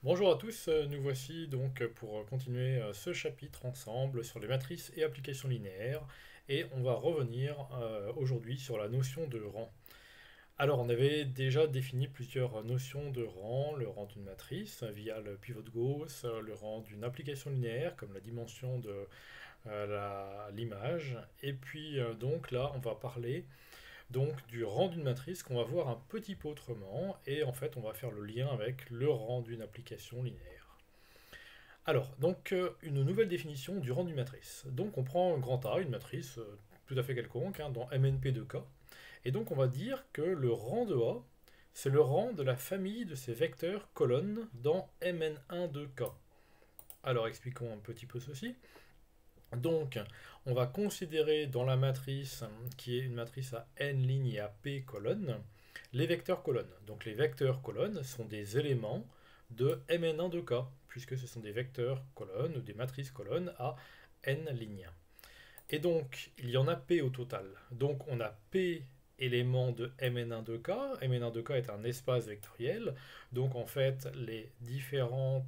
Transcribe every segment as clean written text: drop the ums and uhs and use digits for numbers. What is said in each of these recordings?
Bonjour à tous, nous voici donc pour continuer ce chapitre ensemble sur les matrices et applications linéaires et on va revenir aujourd'hui sur la notion de rang. Alors on avait déjà défini plusieurs notions de rang, le rang d'une matrice via le pivot de Gauss, le rang d'une application linéaire comme la dimension de l'image et puis donc là on va parler donc du rang d'une matrice qu'on va voir un petit peu autrement, et en fait on va faire le lien avec le rang d'une application linéaire. Alors, donc une nouvelle définition du rang d'une matrice. Donc on prend un grand A, une matrice tout à fait quelconque, hein, dans MNP de K, et donc on va dire que le rang de A, c'est le rang de la famille de ces vecteurs colonnes dans Mn1 de K. Alors expliquons un petit peu ceci. Donc, on va considérer dans la matrice, qui est une matrice à n lignes et à p colonnes, les vecteurs colonnes. Donc les vecteurs colonnes sont des éléments de Mn1 de K, puisque ce sont des vecteurs colonnes ou des matrices colonnes à n lignes. Et donc, il y en a p au total. Donc on a p éléments de Mn1 de K. Mn1 de K est un espace vectoriel. Donc en fait, les différents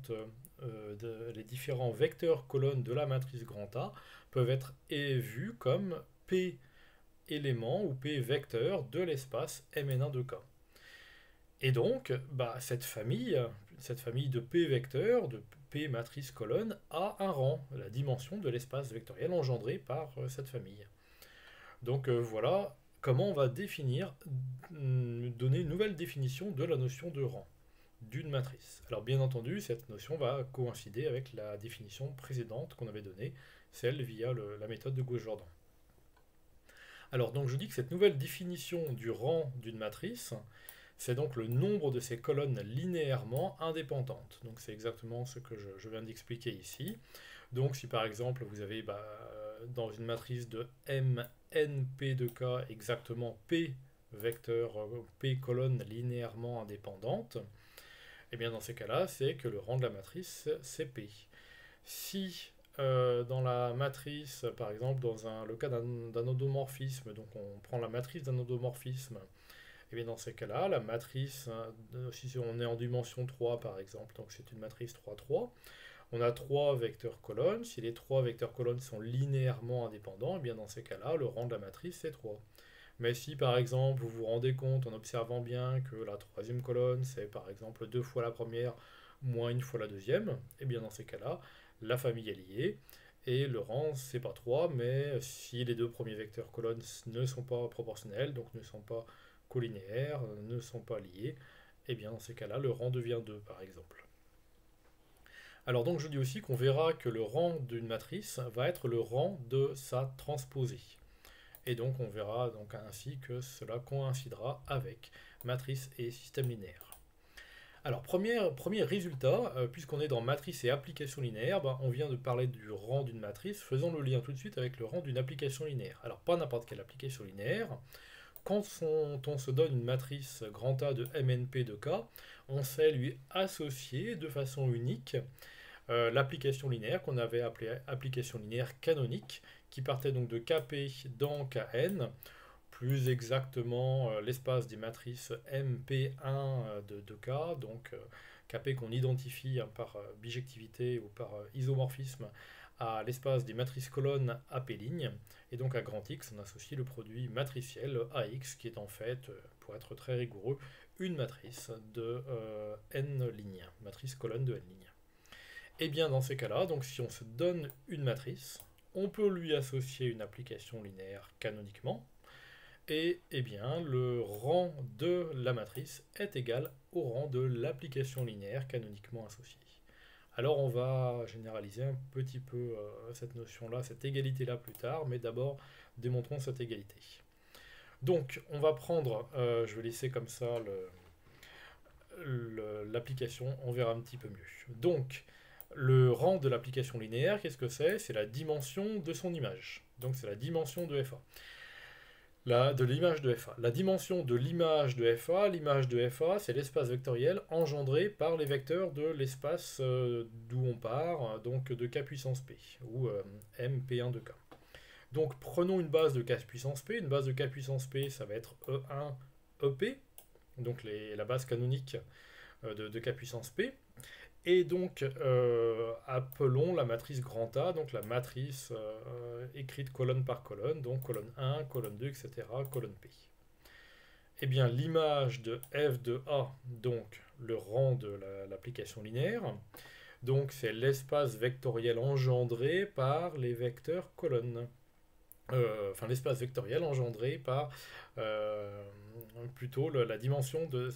vecteurs colonnes de la matrice grand A peuvent être vus comme P éléments ou P vecteurs de l'espace Mn1 de K. Et donc, cette famille de P vecteurs, de P matrice colonne, a un rang, la dimension de l'espace vectoriel engendré par cette famille. Donc voilà comment on va donner une nouvelle définition de la notion de rang d'une matrice. Alors bien entendu, cette notion va coïncider avec la définition précédente qu'on avait donnée, celle via la méthode de Gauss-Jordan. Alors donc je dis que cette nouvelle définition du rang d'une matrice, c'est donc le nombre de ces colonnes linéairement indépendantes. Donc c'est exactement ce que je viens d'expliquer ici. Donc si par exemple vous avez dans une matrice de MNP de K exactement P vecteurs P colonnes linéairement indépendantes, et bien dans ces cas-là, c'est que le rang de la matrice, c'est P. Si dans la matrice, par exemple, le cas d'un endomorphisme, donc on prend la matrice d'un endomorphisme, et bien dans ces cas-là, la matrice, si on est en dimension 3 par exemple, donc c'est une matrice 3-3, on a trois vecteurs colonnes. Si les trois vecteurs colonnes sont linéairement indépendants, et bien dans ces cas-là, le rang de la matrice c'est 3. Mais si par exemple vous vous rendez compte en observant bien que la troisième colonne c'est par exemple deux fois la première moins une fois la deuxième, et bien dans ces cas-là, la famille est liée et le rang c'est pas 3, mais si les deux premiers vecteurs colonnes ne sont pas proportionnels, donc ne sont pas collinéaires, ne sont pas liés, et bien dans ces cas-là, le rang devient 2 par exemple. Alors donc je dis aussi qu'on verra que le rang d'une matrice va être le rang de sa transposée. Et donc on verra donc ainsi que cela coïncidera avec matrice et système linéaire. Alors premier résultat, puisqu'on est dans matrice et application linéaire, on vient de parler du rang d'une matrice, faisons le lien tout de suite avec le rang d'une application linéaire. Alors pas n'importe quelle application linéaire, quand on se donne une matrice grand A de MNP de K, on sait lui associer de façon unique l'application linéaire qu'on avait appelée application linéaire canonique, qui partait donc de Kp dans Kn, plus exactement l'espace des matrices MP1 de K, donc Kp qu'on identifie par bijectivité ou par isomorphisme à l'espace des matrices colonnes AP lignes, et donc à grand X on associe le produit matriciel AX qui est en fait, pour être très rigoureux, une matrice de n lignes, matrice colonne de n lignes. Et bien dans ces cas-là, donc si on se donne une matrice, on peut lui associer une application linéaire canoniquement, et bien le rang de la matrice est égal au rang de l'application linéaire canoniquement associée. Alors on va généraliser un petit peu cette notion-là, cette égalité-là plus tard, mais d'abord démontrons cette égalité. Donc on va prendre, je vais laisser comme ça l'application, on verra un petit peu mieux. Donc le rang de l'application linéaire, qu'est-ce que c'est? C'est la dimension de son image. Donc c'est la dimension de FA. De l'image de FA. La dimension de l'image de FA, c'est l'espace vectoriel engendré par les vecteurs de l'espace d'où on part, donc de K puissance P, ou MP1 de K. Donc prenons une base de K puissance P. Une base de K puissance P, ça va être E1, EP, donc la base canonique de K puissance P. Et donc, appelons la matrice grand A, donc la matrice écrite colonne par colonne, donc colonne 1, colonne 2, etc., colonne P. Eh bien, l'image de f de A, donc le rang de l'application linéaire, donc c'est l'espace vectoriel engendré par les vecteurs colonnes. Enfin, l'espace vectoriel engendré par plutôt la dimension de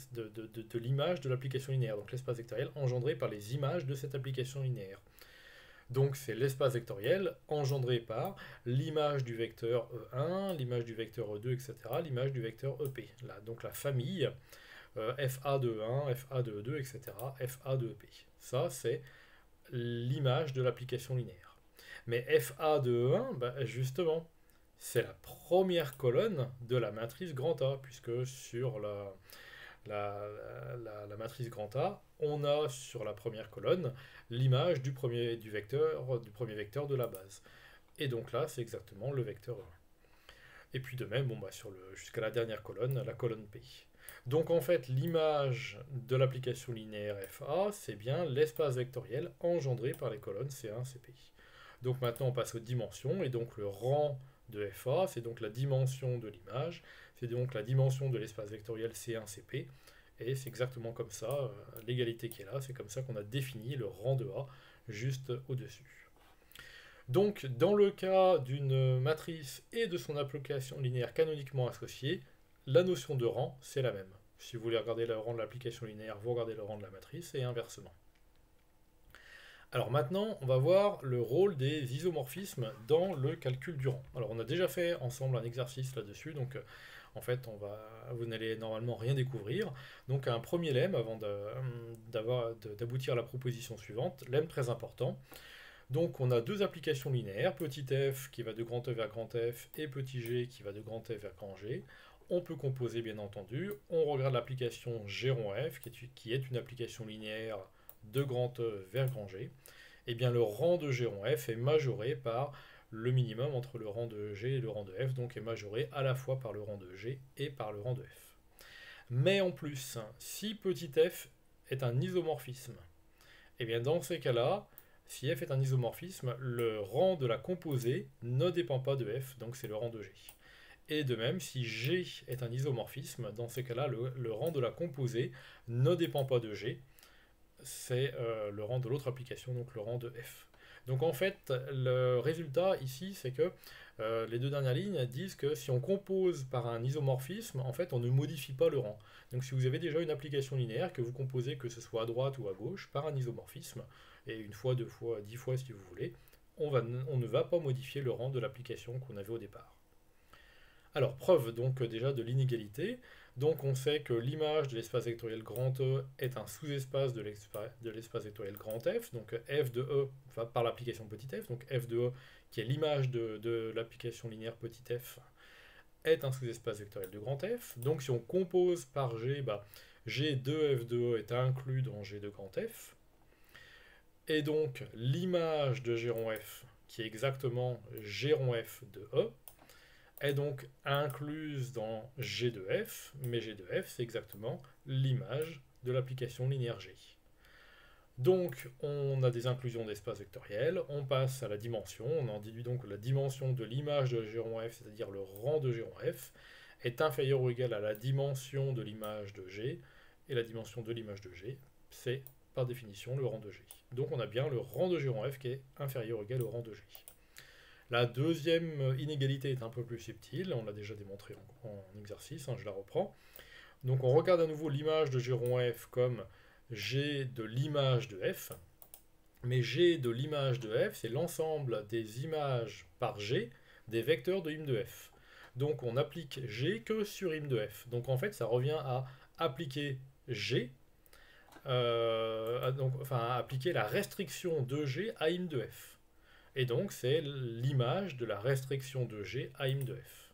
l'image de l'application linéaire. Donc l'espace vectoriel engendré par les images de cette application linéaire. Donc c'est l'espace vectoriel engendré par l'image du vecteur E1, l'image du vecteur E2, etc., l'image du vecteur EP. Là, donc la famille FA de E1, FA de E2, etc., FA de EP. Ça, c'est l'image de l'application linéaire. Mais FA de E1, bah, justement, c'est la première colonne de la matrice grand A, puisque sur la matrice grand A, on a sur la première colonne l'image du premier vecteur de la base. Et donc là, c'est exactement le vecteur 1. Et puis de même, bon, bah, jusqu'à la dernière colonne, la colonne P. Donc en fait, l'image de l'application linéaire FA, c'est bien l'espace vectoriel engendré par les colonnes C1, CP. Donc maintenant, on passe aux dimensions, et donc le rang de FA, c'est donc la dimension de l'image, c'est donc la dimension de l'espace vectoriel C1, CP, et c'est exactement comme ça, l'égalité qui est là, c'est comme ça qu'on a défini le rang de A juste au-dessus. Donc, dans le cas d'une matrice et de son application linéaire canoniquement associée, la notion de rang, c'est la même. Si vous voulez regarder le rang de l'application linéaire, vous regardez le rang de la matrice, et inversement. Alors maintenant, on va voir le rôle des isomorphismes dans le calcul du rang. Alors on a déjà fait ensemble un exercice là-dessus, donc en fait vous n'allez normalement rien découvrir. Donc un premier lemme avant d'aboutir à la proposition suivante, lemme très important. Donc on a deux applications linéaires, petit f qui va de grand E vers grand F et petit g qui va de grand F vers grand G. On peut composer bien entendu, on regarde l'application g rond f qui est une application linéaire de grand E vers grand G. Et bien le rang de g rond f est majoré par le minimum entre le rang de G et le rang de F, donc est majoré à la fois par le rang de G et par le rang de F. Mais en plus, si petit f est un isomorphisme, et bien dans ces cas-là, si f est un isomorphisme, le rang de la composée ne dépend pas de f, donc c'est le rang de G. Et de même, si G est un isomorphisme, dans ces cas-là, le rang de la composée ne dépend pas de G, c'est le rang de l'autre application, donc le rang de f. Donc en fait, le résultat ici, c'est que les deux dernières lignes disent que si on compose par un isomorphisme, en fait, on ne modifie pas le rang. Donc si vous avez déjà une application linéaire, que vous composez, que ce soit à droite ou à gauche, par un isomorphisme, et une fois, deux fois, 10 fois si vous voulez, on ne va pas modifier le rang de l'application qu'on avait au départ. Alors, preuve donc déjà de l'inégalité. Donc on sait que l'image de l'espace vectoriel grand E est un sous-espace de l'espace vectoriel grand F. Donc f de E va par l'application petit f. Donc f de E, qui est l'image de l'application linéaire petit f, est un sous-espace vectoriel de grand F. Donc si on compose par G, G de f de E est inclus dans G de grand F. Et donc l'image de G rond F, qui est exactement G rond F de E, est donc incluse dans G de F, mais G de F, c'est exactement l'image de l'application linéaire G. Donc, on a des inclusions d'espace vectoriel, on passe à la dimension, on en déduit donc que la dimension de l'image de G rond F, c'est-à-dire le rang de G rond F, est inférieure ou égale à la dimension de l'image de G, et la dimension de l'image de G, c'est par définition le rang de G. Donc on a bien le rang de G rond F qui est inférieur ou égal au rang de G. La deuxième inégalité est un peu plus subtile, on l'a déjà démontré en exercice, je la reprends. Donc on regarde à nouveau l'image de G rond F comme G de l'image de F, mais G de l'image de F, c'est l'ensemble des images par G des vecteurs de im de F. Donc on applique G que sur im de F. Donc en fait ça revient à appliquer G, appliquer la restriction de G à im de F. Et donc, c'est l'image de la restriction de G à im de F.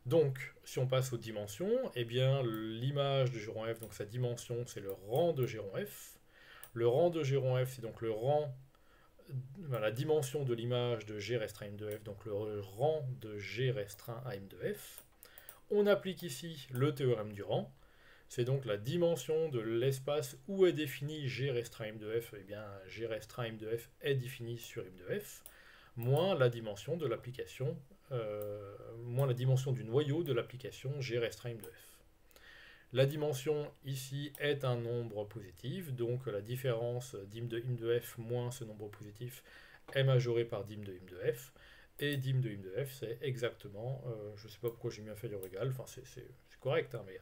Donc, si on passe aux dimensions, eh bien, l'image de G rond F, donc sa dimension, c'est le rang de G rond F. Le rang de G rond F, c'est donc la dimension de l'image de G restreint im de F, donc le rang de G restreint à im de F. On applique ici le théorème du rang. c'est donc la dimension de l'espace où est défini G restreint M de F, et bien G restreint M de F est défini sur M de F, moins la dimension de l'application, moins la dimension du noyau de l'application G restreint M de F. La dimension ici est un nombre positif, donc la différence dim de im de f moins ce nombre positif est majorée par dim de im de f, et dim de im de f c'est exactement, je ne sais pas pourquoi j'ai mis inférieur ou égal, enfin c'est correct, hein, mais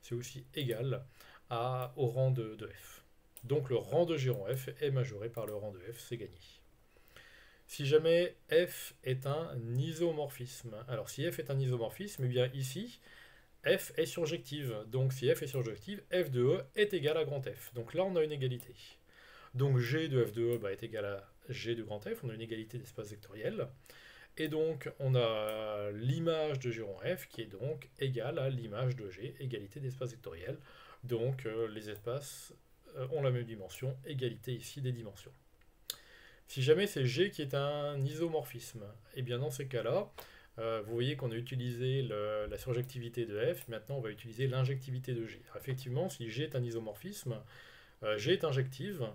c'est aussi égal au rang de f. Donc le rang de G rond f est majoré par le rang de f, c'est gagné. Si jamais f est un isomorphisme, alors si f est un isomorphisme, eh bien ici, f est surjective. Donc si f est surjective, f de e est égal à grand F. Donc là, on a une égalité. Donc g de f de e est égal à g de grand F. On a une égalité d'espace vectoriel. Et donc, on a l'image de g rond f qui est donc égale à l'image de g, égalité d'espace vectoriel. Donc les espaces ont la même dimension, égalité ici des dimensions. Si jamais c'est g qui est un isomorphisme, et bien dans ces cas-là, vous voyez qu'on a utilisé la surjectivité de f, maintenant on va utiliser l'injectivité de g. Alors effectivement, si g est un isomorphisme, g est injective,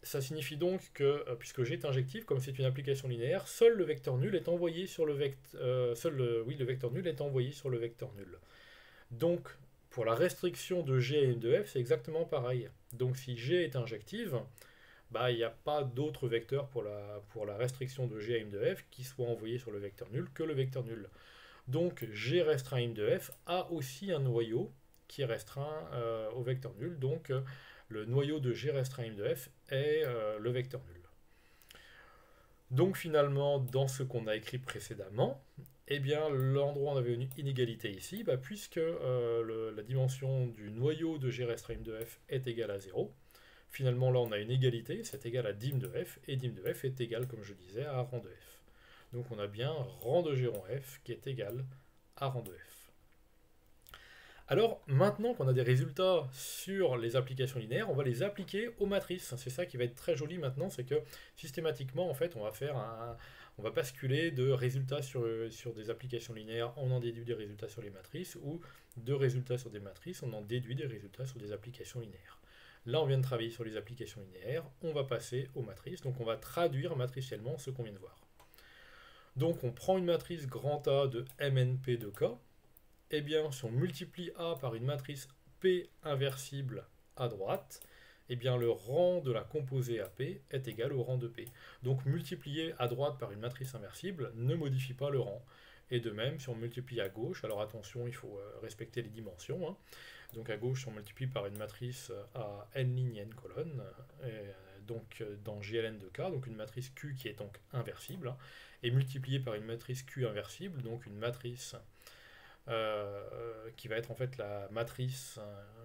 ça signifie donc que, puisque g est injective, comme c'est une application linéaire, seul le vecteur nul est envoyé sur le vecteur, le vecteur nul est envoyé sur le vecteur nul. Donc, pour la restriction de g à m de f, c'est exactement pareil. Donc si g est injective, il n'y a pas d'autre vecteur pour la restriction de g à m de f qui soit envoyé sur le vecteur nul que le vecteur nul. Donc g restreint m de f a aussi un noyau qui est restreint au vecteur nul. Donc le noyau de g restreint m de f est le vecteur nul. Donc finalement, dans ce qu'on a écrit précédemment, eh bien l'endroit où on avait une inégalité ici, puisque la dimension du noyau de g restreint m de f est égale à 0, finalement, là, on a une égalité, c'est égal à dim de f, et dim de f est égal, comme je disais, à rang de f. Donc on a bien rang de g rond f qui est égal à rang de f. Alors, maintenant qu'on a des résultats sur les applications linéaires, on va les appliquer aux matrices. C'est ça qui va être très joli maintenant, c'est que systématiquement, en fait, on va basculer de résultats sur des applications linéaires, on en déduit des résultats sur les matrices, ou de résultats sur des matrices, on en déduit des résultats sur des applications linéaires. Là, on vient de travailler sur les applications linéaires, on va passer aux matrices, donc on va traduire matriciellement ce qu'on vient de voir. Donc on prend une matrice grand A de MNP de K, et bien si on multiplie A par une matrice P inversible à droite, et bien le rang de la composée AP est égal au rang de P. Donc multiplier à droite par une matrice inversible ne modifie pas le rang. Et de même, si on multiplie à gauche, alors attention, il faut respecter les dimensions, hein. Donc à gauche, on multiplie par une matrice à n lignes et n colonnes, donc dans GLN de K, donc une matrice Q qui est donc inversible, hein, et multiplié par une matrice Q inversible, donc une matrice qui va être en fait la matrice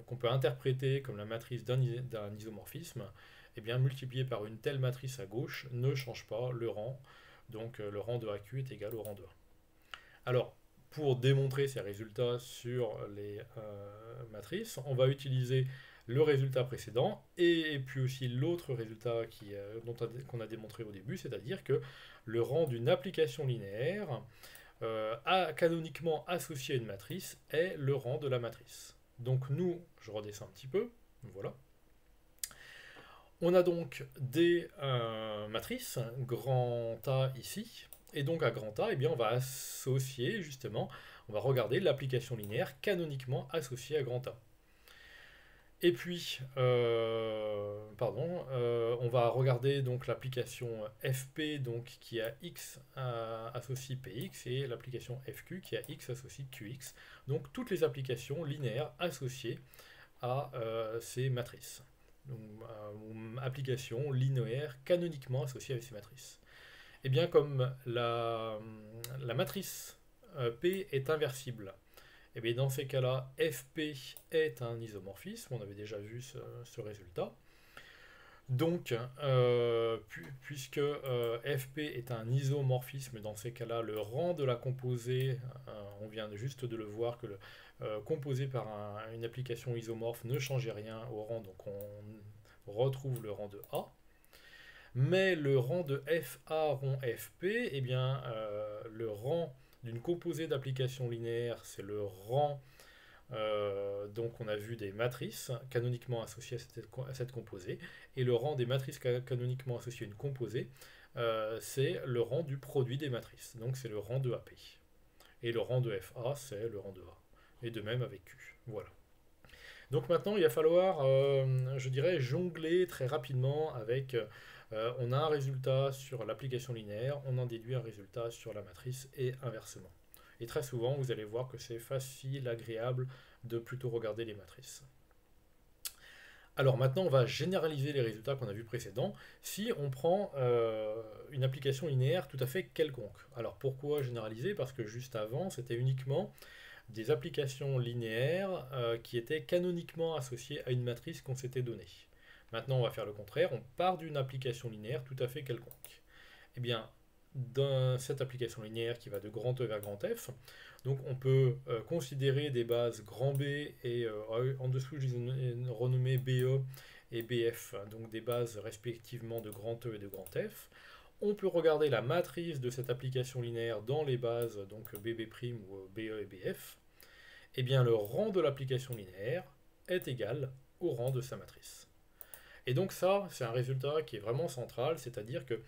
qu'on peut interpréter comme la matrice d'un isomorphisme, et bien multiplié par une telle matrice à gauche ne change pas le rang, donc le rang de AQ est égal au rang de 1. Alors, pour démontrer ces résultats sur les matrices, on va utiliser le résultat précédent et puis aussi l'autre résultat qu'on a démontré au début, c'est-à-dire que le rang d'une application linéaire canoniquement associé à une matrice est le rang de la matrice. Donc nous, je redescends un petit peu, voilà. On a donc des matrices, grand A ici, et donc à grand A, eh bien, on va associer justement, on va regarder l'application linéaire canoniquement associée à grand A. Et puis, on va regarder donc l'application FP donc, qui a X associe PX et l'application FQ qui a X associe QX. Donc toutes les applications linéaires associées à ces matrices. Donc, applications linéaires canoniquement associées avec ces matrices. Et bien comme la matrice P est inversible, et bien dans ces cas-là, FP est un isomorphisme, on avait déjà vu ce résultat. Donc, puisque FP est un isomorphisme, dans ces cas-là, le rang de la composée, on vient juste de le voir, que composé par une application isomorphe ne changeait rien au rang, donc on retrouve le rang de A. Mais le rang de FA rond FP, eh bien, le rang d'une composée d'application linéaire, c'est le rang Donc on a vu des matrices canoniquement associées à cette composée, et le rang des matrices canoniquement associées à une composée, c'est le rang du produit des matrices, donc c'est le rang de AP. Et le rang de FA, c'est le rang de A. Et de même avec Q. Voilà. Donc maintenant, il va falloir, je dirais, jongler très rapidement avec... on a un résultat sur l'application linéaire, on en déduit un résultat sur la matrice et inversement. Et très souvent, vous allez voir que c'est facile, agréable de plutôt regarder les matrices. Alors maintenant, on va généraliser les résultats qu'on a vus précédents si on prend une application linéaire tout à fait quelconque. Alors pourquoi généraliser? Parce que juste avant, c'était uniquement des applications linéaires qui étaient canoniquement associées à une matrice qu'on s'était donnée. Maintenant, on va faire le contraire, on part d'une application linéaire tout à fait quelconque. Eh bien, dans cette application linéaire qui va de grand E vers grand F, donc on peut considérer des bases grand B et en dessous, je les ai renommées BE et BF, donc des bases respectivement de grand E et de grand F. On peut regarder la matrice de cette application linéaire dans les bases, donc BB' ou BE et BF. Eh bien, le rang de l'application linéaire est égal au rang de sa matrice. Et donc ça, c'est un résultat qui est vraiment central, c'est-à-dire que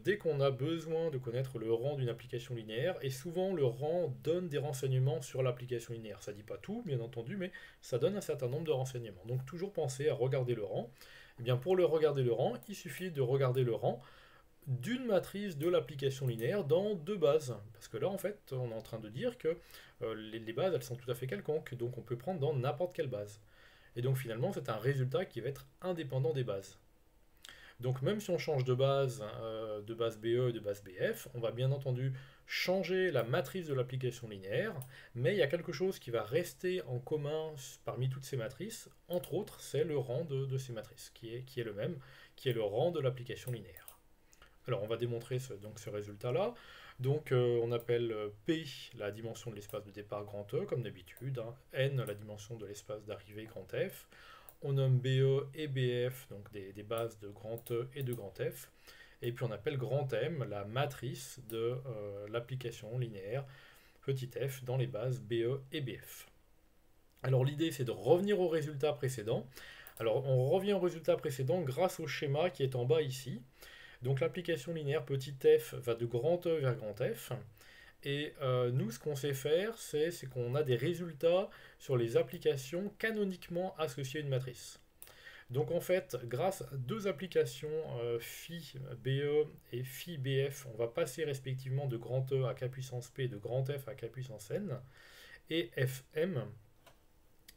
dès qu'on a besoin de connaître le rang d'une application linéaire, et souvent le rang donne des renseignements sur l'application linéaire. Ça ne dit pas tout, bien entendu, mais ça donne un certain nombre de renseignements. Donc toujours penser à regarder le rang. Eh bien, pour regarder le rang, il suffit de regarder le rang d'une matrice de l'application linéaire dans deux bases. Parce que là, en fait, on est en train de dire que les bases, elles sont tout à fait quelconques, donc on peut prendre dans n'importe quelle base. Et donc finalement, c'est un résultat qui va être indépendant des bases. Donc même si on change de base BE et de base BF, on va bien entendu changer la matrice de l'application linéaire, mais il y a quelque chose qui va rester en commun parmi toutes ces matrices, entre autres, c'est le rang de ces matrices, qui est le même, qui est le rang de l'application linéaire. Alors on va démontrer ce résultat-là. Donc on appelle P la dimension de l'espace de départ grand E, comme d'habitude, hein, N la dimension de l'espace d'arrivée grand F. On nomme BE et BF, donc des bases de grand E et de grand F. Et puis on appelle grand M la matrice de l'application linéaire petit f dans les bases BE et BF. Alors l'idée c'est de revenir au résultat précédent. Alors on revient au résultat précédent grâce au schéma qui est en bas ici. Donc l'application linéaire petit f va de grand E vers grand F. Et nous, ce qu'on sait faire, c'est qu'on a des résultats sur les applications canoniquement associées à une matrice. Donc en fait, grâce à deux applications phi BE et phi BF, on va passer respectivement de grand E à k puissance P et de grand F à k puissance N. Et Fm,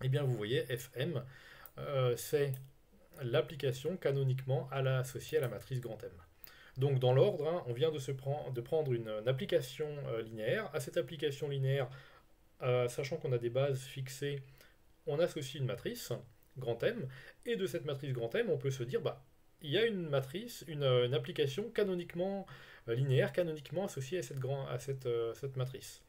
eh bien vous voyez, Fm, c'est l'application canoniquement associée à la matrice grand M. Donc dans l'ordre, hein, on vient de prendre une application linéaire. À cette application linéaire, sachant qu'on a des bases fixées, on associe une matrice, grand M, et de cette matrice grand M, on peut se dire, bah, il y a une matrice, une application canoniquement linéaire, canoniquement associée à cette matrice.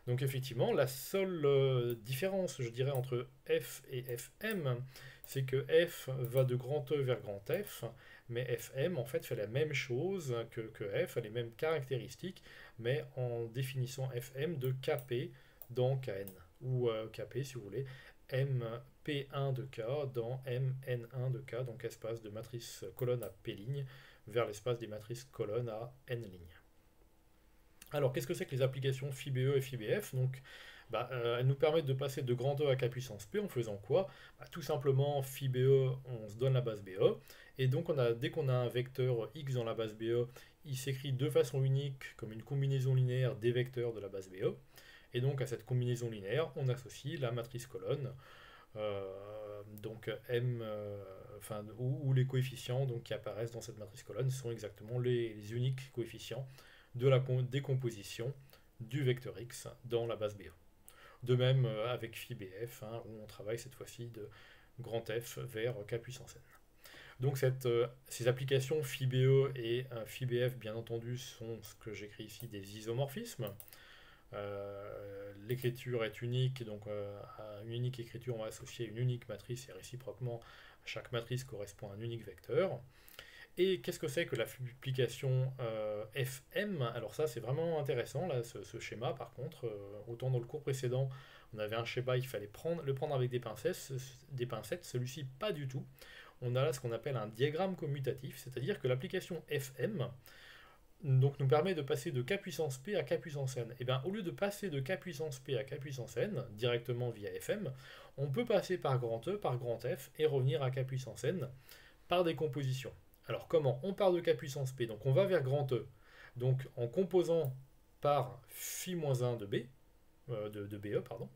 Donc effectivement, la seule différence, je dirais, entre F et Fm, c'est que F va de grand E vers grand F, mais Fm en fait fait la même chose que F, a les mêmes caractéristiques, mais en définissant Fm de Kp dans Kn, ou Kp si vous voulez, MP1 de K dans Mn1 de K, donc espace de matrice colonne à P ligne, vers l'espace des matrices colonnes à N ligne. Alors, qu'est-ce que c'est que les applications phi BE et phi BF? Donc, elles nous permettent de passer de grand E à k puissance P en faisant quoi? Tout simplement, phi BE, on se donne la base BE, et donc dès qu'on a un vecteur x dans la base BE, il s'écrit de façon unique comme une combinaison linéaire des vecteurs de la base BE, et donc à cette combinaison linéaire, on associe la matrice colonne, donc M, où les coefficients donc, qui apparaissent dans cette matrice colonne sont exactement les uniques coefficients de la décomposition du vecteur x dans la base BE. De même avec phi BF, hein, où on travaille cette fois-ci de grand F vers k puissance n. Donc ces applications phi BE et phi BF, bien entendu, sont ce que j'écris ici des isomorphismes. L'écriture est unique, donc à une unique écriture, on va associer une unique matrice, et réciproquement, chaque matrice correspond à un unique vecteur. Et qu'est-ce que c'est que l'application Fm? Alors ça, c'est vraiment intéressant, là, ce schéma, par contre. Autant dans le cours précédent, On avait un schéma, il fallait le prendre avec des pincettes, celui-ci pas du tout. On a là ce qu'on appelle un diagramme commutatif, c'est-à-dire que l'application fm donc, nous permet de passer de k puissance p à k puissance n. Et bien, au lieu de passer de k puissance p à k puissance n, directement via fm, on peut passer par grand E, par grand F, et revenir à k puissance n par décomposition. Alors, comment? On part de k puissance p, donc on va vers grand E, donc en composant par phi-1 de b, de BE, pardon.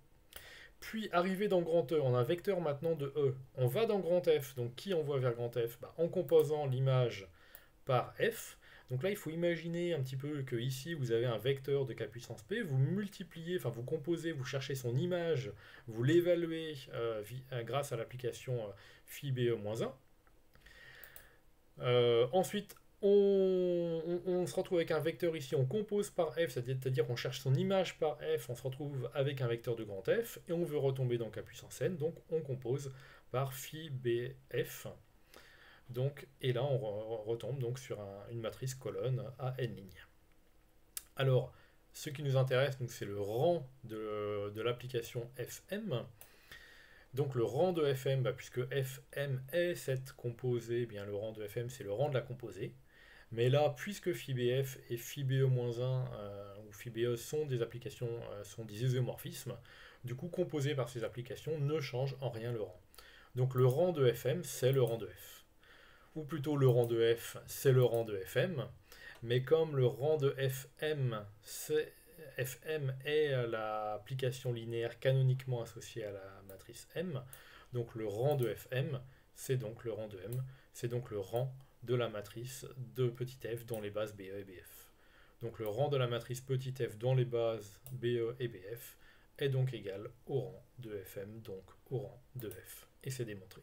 Puis, arrivé dans grand E, on a un vecteur maintenant de E. On va dans grand F, donc qui envoie vers grand F? En composant l'image par F. Donc là, il faut imaginer un petit peu que ici, vous avez un vecteur de k puissance p, vous multipliez, enfin vous composez, vous cherchez son image, vous l'évaluez grâce à l'application phi be-1. Ensuite, on se retrouve avec un vecteur ici, on compose par f, c'est-à-dire qu'on cherche son image par f, on se retrouve avec un vecteur de grand F, et on veut retomber dans k puissance n, donc on compose par phi bf. Donc, et là, on retombe donc sur une matrice colonne à n lignes. Alors, ce qui nous intéresse, c'est le rang de l'application fm. Donc, le rang de fm, puisque fm est cette composée, bien le rang de fm, c'est le rang de la composée. Mais là, puisque phi-bf et phi-be-1 ou phi-be sont des applications, sont des isomorphismes, du coup, composés par ces applications ne change en rien le rang. Donc, le rang de fm, c'est le rang de f. Ou plutôt le rang de f, c'est le rang de fm, mais comme le rang de fm est l'application linéaire canoniquement associée à la matrice M, donc le rang de fm, c'est donc le rang de M, c'est donc le rang de la matrice de petit f dans les bases BE et BF. Donc le rang de la matrice petit f dans les bases BE et BF est donc égal au rang de fm, donc au rang de f. Et c'est démontré.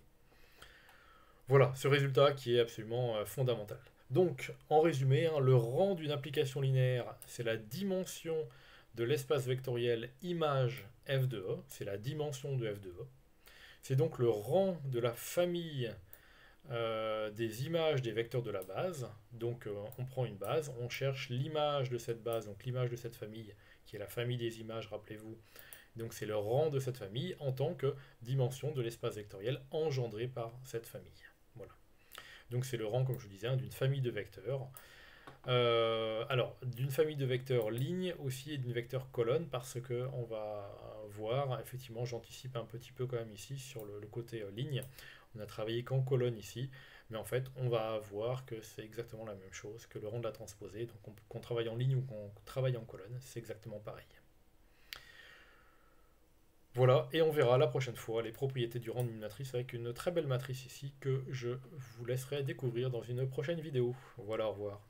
Voilà, ce résultat qui est absolument fondamental. Donc, en résumé, le rang d'une application linéaire, c'est la dimension de l'espace vectoriel image f de E, c'est la dimension de f de E. C'est donc le rang de la famille des images des vecteurs de la base. Donc, on prend une base, on cherche l'image de cette base, donc l'image de cette famille, qui est la famille des images, rappelez-vous. Donc, c'est le rang de cette famille en tant que dimension de l'espace vectoriel engendré par cette famille. Voilà. Donc c'est le rang, comme je vous disais, d'une famille de vecteurs. Alors, d'une famille de vecteurs lignes aussi et d'une vecteur colonne, parce que on va voir, effectivement, j'anticipe un petit peu quand même ici sur le côté ligne. On a travaillé qu'en colonne ici, mais en fait, on va voir que c'est exactement la même chose que le rang de la transposée. Donc qu'on travaille en ligne ou qu'on travaille en colonne, c'est exactement pareil. Voilà, et on verra la prochaine fois les propriétés du rang d'une matrice avec une très belle matrice ici que je vous laisserai découvrir dans une prochaine vidéo. Voilà, au revoir.